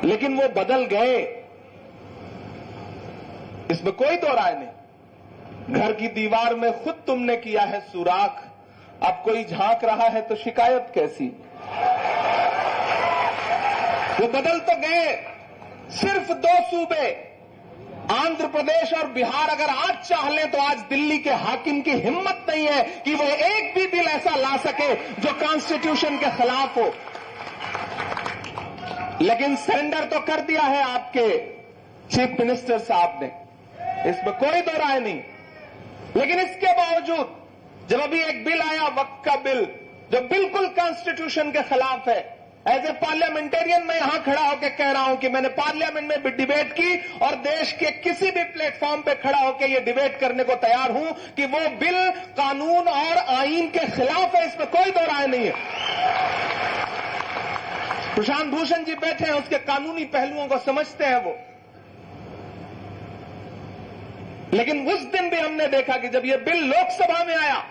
लेकिन वो बदल गए, इसमें कोई दो राय नहीं। घर की दीवार में खुद तुमने किया है सुराख, अब कोई झांक रहा है तो शिकायत कैसी। वो बदल तो गए, सिर्फ 2 सूबे आंध्र प्रदेश और बिहार अगर आज चाह लें तो आज दिल्ली के हाकिम की हिम्मत नहीं है कि वो एक भी बिल ऐसा ला सके जो कॉन्स्टिट्यूशन के खिलाफ हो। लेकिन सरेंडर तो कर दिया है आपके चीफ मिनिस्टर साहब ने, इसमें कोई दो राय नहीं। लेकिन इसके बावजूद जब अभी एक बिल आया वक्फ का बिल, जो बिल्कुल कॉन्स्टिट्यूशन के खिलाफ है, एज ए पार्लियामेंटेरियन मैं यहां खड़ा होकर कह रहा हूं कि मैंने पार्लियामेंट में भी डिबेट की और देश के किसी भी प्लेटफॉर्म पे खड़ा होकर यह डिबेट करने को तैयार हूं कि वो बिल कानून और आईन के खिलाफ है, इसमें कोई दो राय नहीं है। प्रशांत भूषण जी बैठे हैं, उसके कानूनी पहलुओं को समझते हैं वो। लेकिन उस दिन भी हमने देखा कि जब यह बिल लोकसभा में आया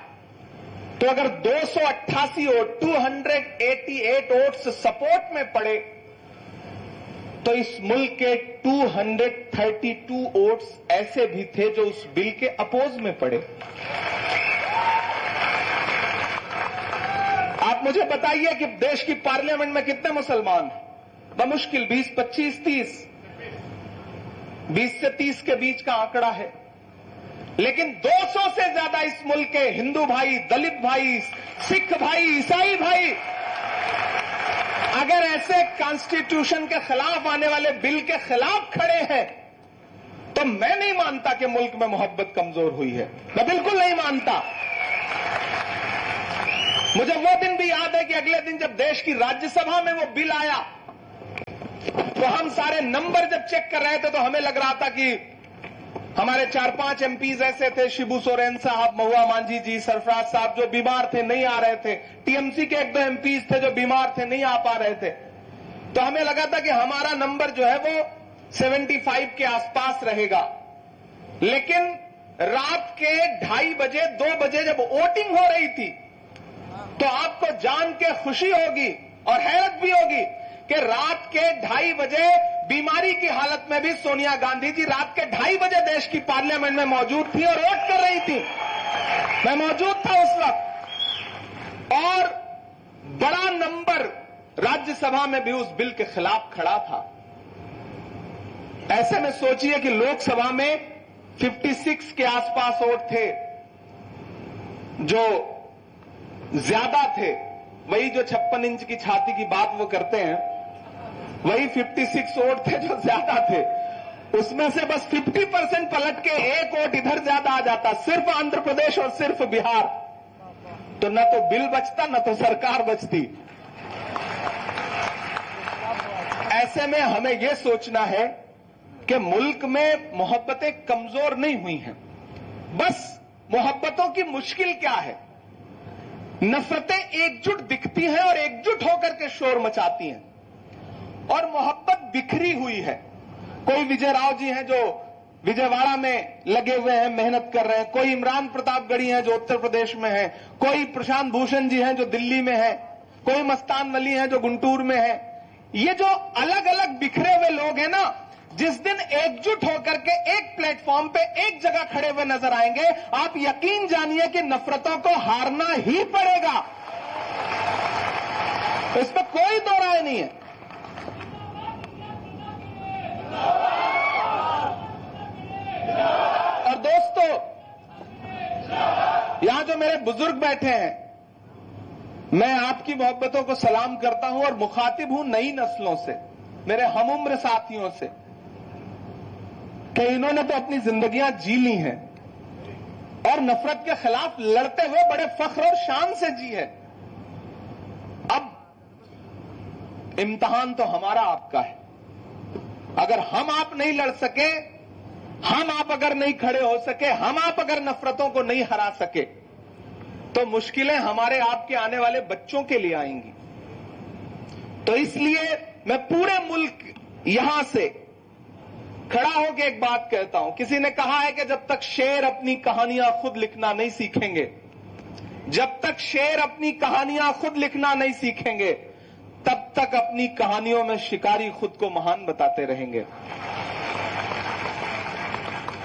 तो अगर 288 वोट 288 वोट्स सपोर्ट में पड़े तो इस मुल्क के 232 वोट्स ऐसे भी थे जो उस बिल के अपोज में पड़े। आप मुझे बताइए कि देश की पार्लियामेंट में कितने मुसलमान हैं? बमुश्किल 20, 25, 30, 20 से 30 के बीच का आंकड़ा है। लेकिन 200 से ज्यादा इस मुल्क के हिंदू भाई, दलित भाई, सिख भाई, ईसाई भाई अगर ऐसे कॉन्स्टिट्यूशन के खिलाफ आने वाले बिल के खिलाफ खड़े हैं तो मैं नहीं मानता कि मुल्क में मोहब्बत कमजोर हुई है। मैं बिल्कुल नहीं मानता। मुझे वो दिन भी याद है कि अगले दिन जब देश की राज्यसभा में वो बिल आया तो हम सारे नंबर जब चेक कर रहे थे तो हमें लग रहा था कि हमारे 4-5 एमपीज ऐसे थे, शिबू सोरेन साहब, महुआ मांझी जी, सरफराज साहब, जो बीमार थे, नहीं आ रहे थे। टीएमसी के 1-2 एमपीज थे जो बीमार थे, नहीं आ पा रहे थे। तो हमें लगा था कि हमारा नंबर जो है वो 75 के आसपास रहेगा। लेकिन रात के 2:30 बजे, 2 बजे जब वोटिंग हो रही थी तो आपको जान के खुशी होगी और हैरत भी होगी कि रात के 2:30 बजे बीमारी की हालत में भी सोनिया गांधी जी रात के 2:30 बजे देश की पार्लियामेंट में मौजूद थी और वोट कर रही थी। मैं मौजूद था उस वक्त और बड़ा नंबर राज्यसभा में भी उस बिल के खिलाफ खड़ा था। ऐसे में सोचिए कि लोकसभा में 56 के आसपास वोट थे जो ज्यादा थे। वही जो 56 इंच की छाती की बात वो करते हैं, वही 56 वोट थे जो ज्यादा थे। उसमें से बस 50% पलट के 1 वोट इधर ज्यादा आ जाता, सिर्फ आंध्र प्रदेश और सिर्फ बिहार, तो न तो बिल बचता न तो सरकार बचती। ऐसे में हमें यह सोचना है कि मुल्क में मोहब्बतें कमजोर नहीं हुई हैं। बस मोहब्बतों की मुश्किल क्या है? नफरतें एकजुट दिखती हैं और एकजुट होकर के शोर मचाती हैं और मोहब्बत बिखरी हुई है। कोई विजय राव जी हैं जो विजयवाड़ा में लगे हुए हैं, मेहनत कर रहे हैं। कोई इमरान प्रतापगढ़ी हैं जो उत्तर प्रदेश में हैं। कोई प्रशांत भूषण जी हैं जो दिल्ली में हैं। कोई मस्तान वली हैं जो गुंटूर में हैं। ये जो अलग अलग बिखरे हुए लोग हैं ना, जिस दिन एकजुट होकर के एक प्लेटफॉर्म पे एक जगह खड़े हुए नजर आएंगे, आप यकीन जानिए कि नफरतों को हारना ही पड़ेगा। इसमें कोई दो राय नहीं है। और दोस्तों, यहां जो मेरे बुजुर्ग बैठे हैं, मैं आपकी मोहब्बतों को सलाम करता हूं और मुखातिब हूं नई नस्लों से, मेरे हमउम्र साथियों से, कि इन्होंने तो अपनी जिंदगियां जी ली हैं और नफरत के खिलाफ लड़ते हुए बड़े फख्र और शान से जी है। अब इम्तिहान तो हमारा आपका है। अगर हम आप नहीं लड़ सके, हम आप अगर नहीं खड़े हो सके, हम आप अगर नफरतों को नहीं हरा सके, तो मुश्किलें हमारे आपके आने वाले बच्चों के लिए आएंगी। तो इसलिए मैं पूरे मुल्क यहां से खड़ा होकर एक बात कहता हूं। किसी ने कहा है कि जब तक शेर अपनी कहानियां खुद लिखना नहीं सीखेंगे, जब तक शेर अपनी कहानियां खुद लिखना नहीं सीखेंगे, तब तक अपनी कहानियों में शिकारी खुद को महान बताते रहेंगे।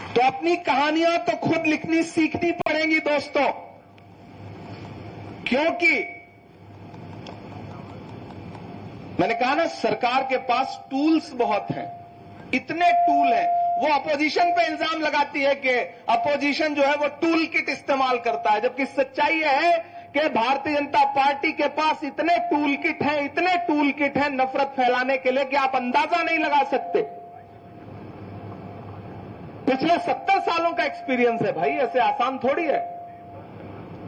तो अपनी कहानियां तो खुद लिखनी सीखनी पड़ेंगी दोस्तों, क्योंकि मैंने कहा ना, सरकार के पास टूल्स बहुत हैं, इतने टूल हैं। वो अपोजिशन पे इल्जाम लगाती है कि अपोजिशन जो है वो टूल किट इस्तेमाल करता है, जबकि सच्चाई यह है कि भारतीय जनता पार्टी के पास इतने टूल किट हैं, इतने टूल किट हैं नफरत फैलाने के लिए कि आप अंदाजा नहीं लगा सकते। पिछले 70 सालों का एक्सपीरियंस है भाई, ऐसे आसान थोड़ी है।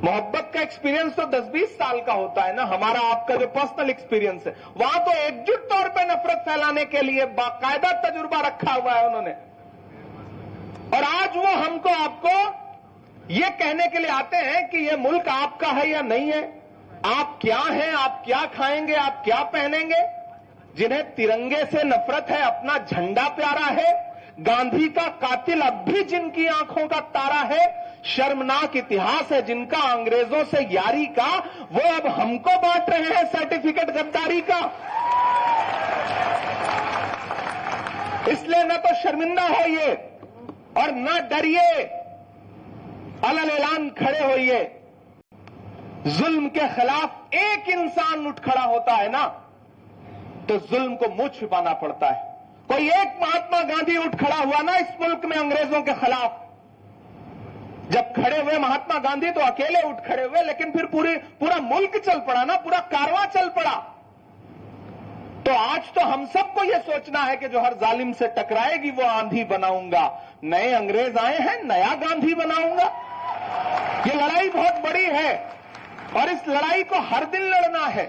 मोहब्बत का एक्सपीरियंस तो 10-20 साल का होता है ना, हमारा आपका जो पर्सनल एक्सपीरियंस है, वहां तो एकजुट तौर पे नफरत फैलाने के लिए बाकायदा तजुर्बा रखा हुआ है उन्होंने। और आज वो हमको आपको ये कहने के लिए आते हैं कि ये मुल्क आपका है या नहीं है, आप क्या हैं, आप क्या खाएंगे, आप क्या पहनेंगे। जिन्हें तिरंगे से नफरत है, अपना झंडा प्यारा है, गांधी का कातिल अब भी जिनकी आंखों का तारा है, शर्मनाक इतिहास है जिनका अंग्रेजों से यारी का, वो अब हमको बांट रहे हैं सर्टिफिकेट गद्दारी का। इसलिए न तो शर्मिंदा होइए और न डरिए, अलल ऐलान खड़े होइए। जुल्म के खिलाफ एक इंसान उठ खड़ा होता है ना, तो जुल्म को मुंह छिपाना पड़ता है। कोई एक महात्मा गांधी उठ खड़ा हुआ ना इस मुल्क में अंग्रेजों के खिलाफ, जब खड़े हुए महात्मा गांधी तो अकेले उठ खड़े हुए, लेकिन फिर पूरा मुल्क चल पड़ा ना, पूरा कारवां चल पड़ा। तो आज तो हम सबको यह सोचना है कि जो हर जालिम से टकराएगी वो आंधी बनाऊंगा। नए अंग्रेज आए हैं, नया गांधी बनाऊंगा। ये लड़ाई बहुत बड़ी है और इस लड़ाई को हर दिन लड़ना है।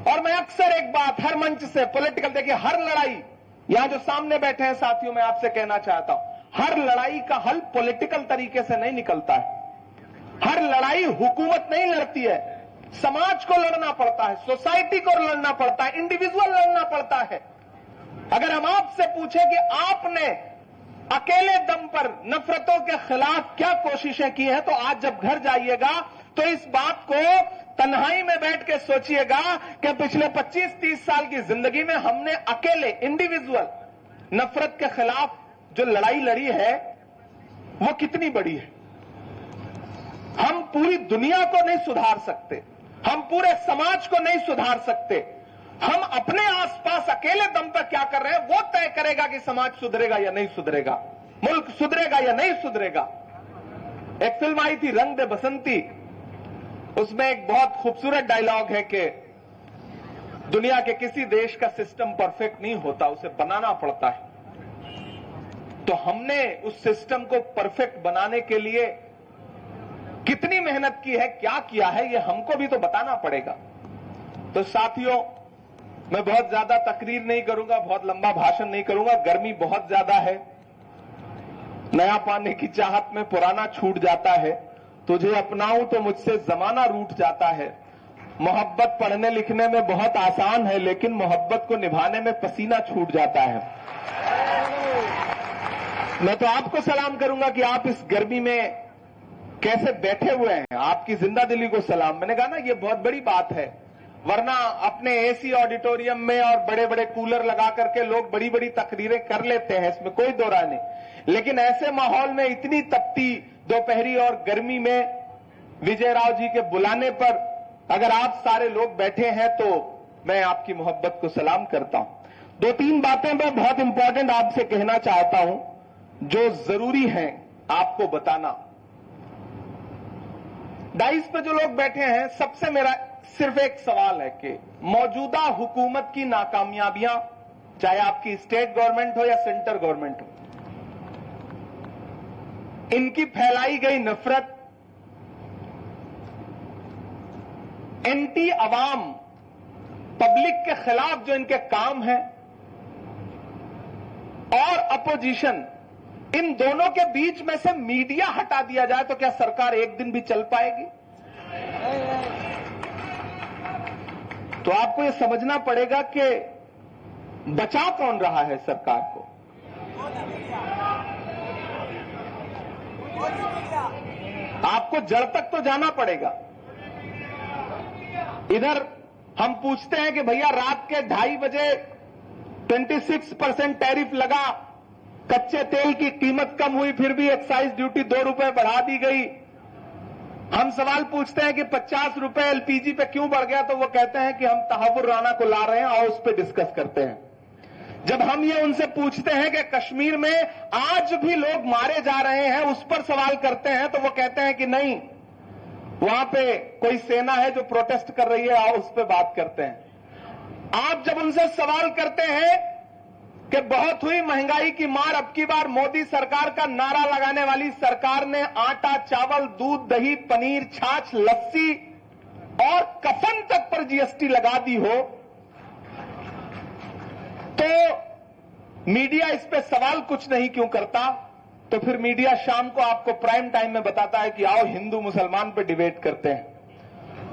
और मैं अक्सर एक बात हर मंच से पॉलिटिकल, देखिए हर लड़ाई, यहां जो सामने बैठे हैं साथियों, मैं आपसे कहना चाहता हूं, हर लड़ाई का हल पॉलिटिकल तरीके से नहीं निकलता है। हर लड़ाई हुकूमत नहीं लड़ती है, समाज को लड़ना पड़ता है, सोसाइटी को लड़ना पड़ता है, इंडिविजुअल लड़ना पड़ता है। अगर हम आपसे पूछें कि आपने अकेले दम पर नफरतों के खिलाफ क्या कोशिशें की हैं, तो आज जब घर जाइएगा तो इस बात को तन्हाई में बैठ के सोचिएगा कि पिछले 25-30 साल की जिंदगी में हमने अकेले इंडिविजुअल नफरत के खिलाफ जो लड़ाई लड़ी है वो कितनी बड़ी है। हम पूरी दुनिया को नहीं सुधार सकते, हम पूरे समाज को नहीं सुधार सकते। हम अपने आसपास अकेले दम पर क्या कर रहे हैं वो तय करेगा कि समाज सुधरेगा या नहीं सुधरेगा, मुल्क सुधरेगा या नहीं सुधरेगा। एक फिल्म आई थी रंग दे बसंती, उसमें एक बहुत खूबसूरत डायलॉग है कि दुनिया के किसी देश का सिस्टम परफेक्ट नहीं होता, उसे बनाना पड़ता है। तो हमने उस सिस्टम को परफेक्ट बनाने के लिए कितनी मेहनत की है, क्या किया है, ये हमको भी तो बताना पड़ेगा। तो साथियों, मैं बहुत ज्यादा तकरीर नहीं करूंगा, बहुत लंबा भाषण नहीं करूंगा, गर्मी बहुत ज्यादा है, नया पाने की चाहत में पुराना छूट जाता है, तुझे अपनाऊं तो मुझसे जमाना रूठ जाता है। मोहब्बत पढ़ने लिखने में बहुत आसान है, लेकिन मोहब्बत को निभाने में पसीना छूट जाता है। मैं तो आपको सलाम करूंगा कि आप इस गर्मी में कैसे बैठे हुए हैं, आपकी जिंदा दिली को सलाम। मैंने कहा ना, ये बहुत बड़ी बात है, वरना अपने एसी ऑडिटोरियम में और बड़े बड़े कूलर लगा करके लोग बड़ी बड़ी तकरीरें कर लेते हैं, इसमें कोई दो राय नहीं। लेकिन ऐसे माहौल में, इतनी तपती दोपहरी और गर्मी में, विजय राव जी के बुलाने पर अगर आप सारे लोग बैठे हैं तो मैं आपकी मोहब्बत को सलाम करता हूं। 2-3 बातें मैं बहुत इंपॉर्टेंट आपसे कहना चाहता हूं जो जरूरी हैं आपको बताना। डाइस पे जो लोग बैठे हैं, सबसे मेरा सिर्फ एक सवाल है कि मौजूदा हुकूमत की नाकामयाबियां, चाहे आपकी स्टेट गवर्नमेंट हो या सेंट्रल गवर्नमेंट हो, इनकी फैलाई गई नफरत, एंटी अवाम पब्लिक के खिलाफ जो इनके काम हैं, और अपोजिशन, इन दोनों के बीच में से मीडिया हटा दिया जाए तो क्या सरकार एक दिन भी चल पाएगी? तो आपको यह समझना पड़ेगा कि बचा कौन रहा है सरकार को। आपको जड़ तक तो जाना पड़ेगा। इधर हम पूछते हैं कि भैया रात के 2:30 बजे 26% टैरिफ लगा, कच्चे तेल की कीमत कम हुई, फिर भी एक्साइज ड्यूटी 2 रुपए बढ़ा दी गई। हम सवाल पूछते हैं कि 50 रुपए एलपीजी पे क्यों बढ़ गया, तो वो कहते हैं कि हम तहव्वुर राना को ला रहे हैं और उस पर डिस्कस करते हैं। जब हम ये उनसे पूछते हैं कि कश्मीर में आज भी लोग मारे जा रहे हैं, उस पर सवाल करते हैं, तो वो कहते हैं कि नहीं, वहां पे कोई सेना है जो प्रोटेस्ट कर रही है, और उस पर बात करते हैं। आप जब उनसे सवाल करते हैं कि बहुत हुई महंगाई की मार, अब की बार मोदी सरकार का नारा लगाने वाली सरकार ने आटा, चावल, दूध, दही, पनीर, छाछ, लस्सी और कफन तक पर जीएसटी लगा दी हो, तो मीडिया इस पे सवाल कुछ नहीं क्यों करता? तो फिर मीडिया शाम को आपको प्राइम टाइम में बताता है कि आओ हिंदू मुसलमान पे डिबेट करते हैं।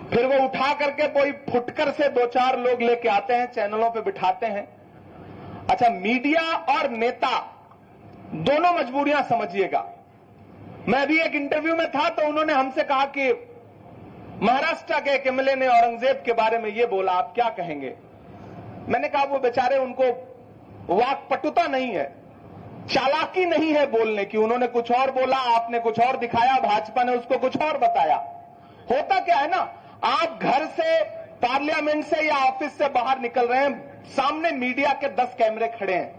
फिर वो उठा करके कोई फुटकर से 2-4 लोग लेके आते हैं, चैनलों पे बिठाते हैं। अच्छा, मीडिया और नेता दोनों मजबूरियां समझिएगा। मैं अभी एक इंटरव्यू में था, तो उन्होंने हमसे कहा कि महाराष्ट्र के एक एमएलए ने औरंगजेब के बारे में ये बोला, आप क्या कहेंगे? मैंने कहा वो बेचारे, उनको वाक्पटुता नहीं है, चालाकी नहीं है बोलने की। उन्होंने कुछ और बोला, आपने कुछ और दिखाया, भाजपा ने उसको कुछ और बताया। होता क्या है ना, आप घर से, पार्लियामेंट से या ऑफिस से बाहर निकल रहे हैं, सामने मीडिया के 10 कैमरे खड़े हैं।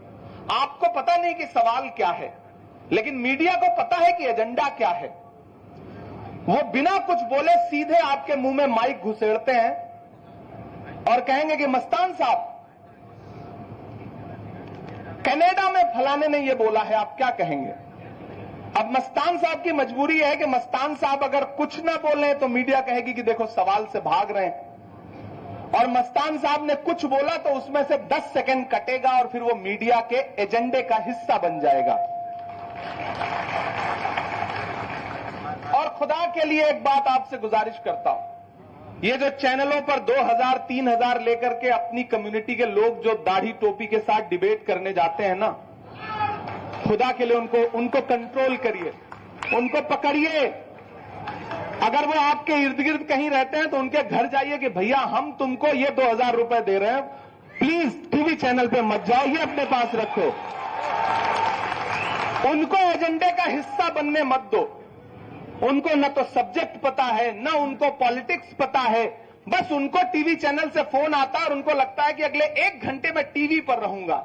आपको पता नहीं कि सवाल क्या है, लेकिन मीडिया को पता है कि एजेंडा क्या है। वो बिना कुछ बोले सीधे आपके मुंह में माइक घुसेड़ते हैं और कहेंगे कि मस्तान साहब, कनाडा में फलाने ने ये बोला है, आप क्या कहेंगे? अब मस्तान साहब की मजबूरी है कि मस्तान साहब अगर कुछ ना बोले तो मीडिया कहेगी कि देखो सवाल से भाग रहे हैं, और मस्तान साहब ने कुछ बोला तो उसमें से 10 सेकंड कटेगा और फिर वो मीडिया के एजेंडे का हिस्सा बन जाएगा। और खुदा के लिए एक बात आपसे गुजारिश करता हूं, ये जो चैनलों पर 2000-3000 लेकर के अपनी कम्युनिटी के लोग जो दाढ़ी टोपी के साथ डिबेट करने जाते हैं ना, खुदा के लिए उनको कंट्रोल करिए, उनको पकड़िए। अगर वो आपके इर्द गिर्द कहीं रहते हैं तो उनके घर जाइए कि भैया हम तुमको ये 2000 रुपए दे रहे हैं, प्लीज टीवी चैनल पे मत जाओ, ये अपने पास रखो। उनको एजेंडे का हिस्सा बनने मत दो। उनको न तो सब्जेक्ट पता है, न उनको पॉलिटिक्स पता है, बस उनको टीवी चैनल से फोन आता है और उनको लगता है कि अगले 1 घंटे में टीवी पर रहूंगा।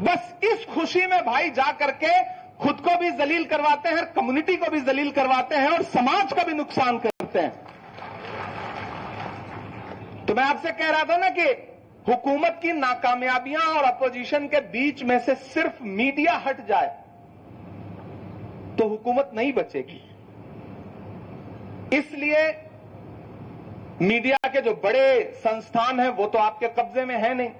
बस इस खुशी में भाई जा करके खुद को भी जलील करवाते हैं, कम्युनिटी को भी जलील करवाते हैं और समाज का भी नुकसान करते हैं। तो मैं आपसे कह रहा था ना कि हुकूमत की नाकामयाबियां और अपोजिशन के बीच में से सिर्फ मीडिया हट जाए तो हुकूमत नहीं बचेगी। इसलिए मीडिया के जो बड़े संस्थान हैं वो तो आपके कब्जे में है नहीं,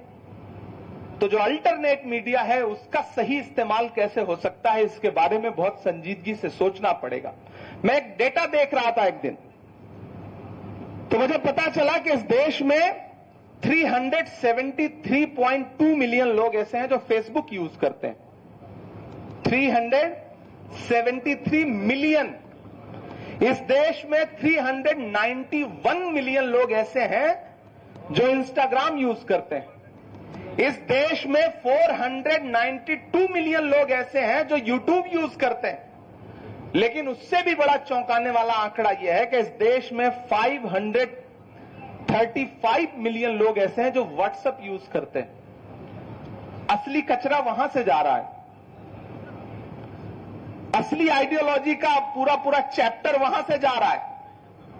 तो जो अल्टरनेट मीडिया है उसका सही इस्तेमाल कैसे हो सकता है, इसके बारे में बहुत संजीदगी से सोचना पड़ेगा। मैं एक डेटा देख रहा था एक दिन, तो मुझे पता चला कि इस देश में 373.2 मिलियन लोग ऐसे हैं जो फेसबुक यूज करते हैं। 373 मिलियन। इस देश में 391 मिलियन लोग ऐसे हैं जो इंस्टाग्राम यूज करते हैं। इस देश में 492 मिलियन लोग ऐसे हैं जो यूट्यूब यूज करते हैं। लेकिन उससे भी बड़ा चौंकाने वाला आंकड़ा यह है कि इस देश में 535 मिलियन लोग ऐसे हैं जो व्हाट्सएप यूज करते हैं। असली कचरा वहां से जा रहा है, असली आइडियोलॉजी का पूरा चैप्टर वहां से जा रहा है।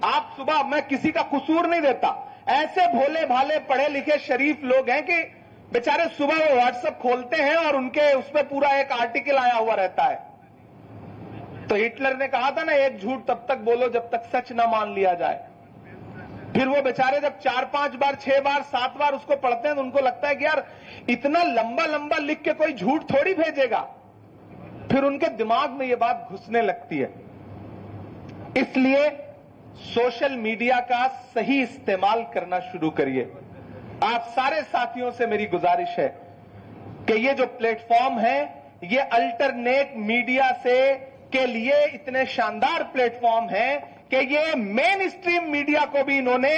आप सुबह, मैं किसी का कसूर नहीं देता, ऐसे भोले भाले पढ़े लिखे शरीफ लोग हैं कि बेचारे सुबह वो व्हाट्सएप खोलते हैं और उनके उसमें पूरा एक आर्टिकल आया हुआ रहता है। तो हिटलर ने कहा था ना, एक झूठ तब तक बोलो जब तक सच ना मान लिया जाए। फिर वो बेचारे जब 4-5 बार, 6 बार, 7 बार उसको पढ़ते हैं तो उनको लगता है कि यार इतना लंबा लंबा लिख के कोई झूठ थोड़ी भेजेगा। फिर उनके दिमाग में ये बात घुसने लगती है। इसलिए सोशल मीडिया का सही इस्तेमाल करना शुरू करिए। आप सारे साथियों से मेरी गुजारिश है कि ये जो प्लेटफॉर्म है, ये अल्टरनेट मीडिया के लिए इतने शानदार प्लेटफॉर्म है कि ये मेन स्ट्रीम मीडिया को भी इन्होंने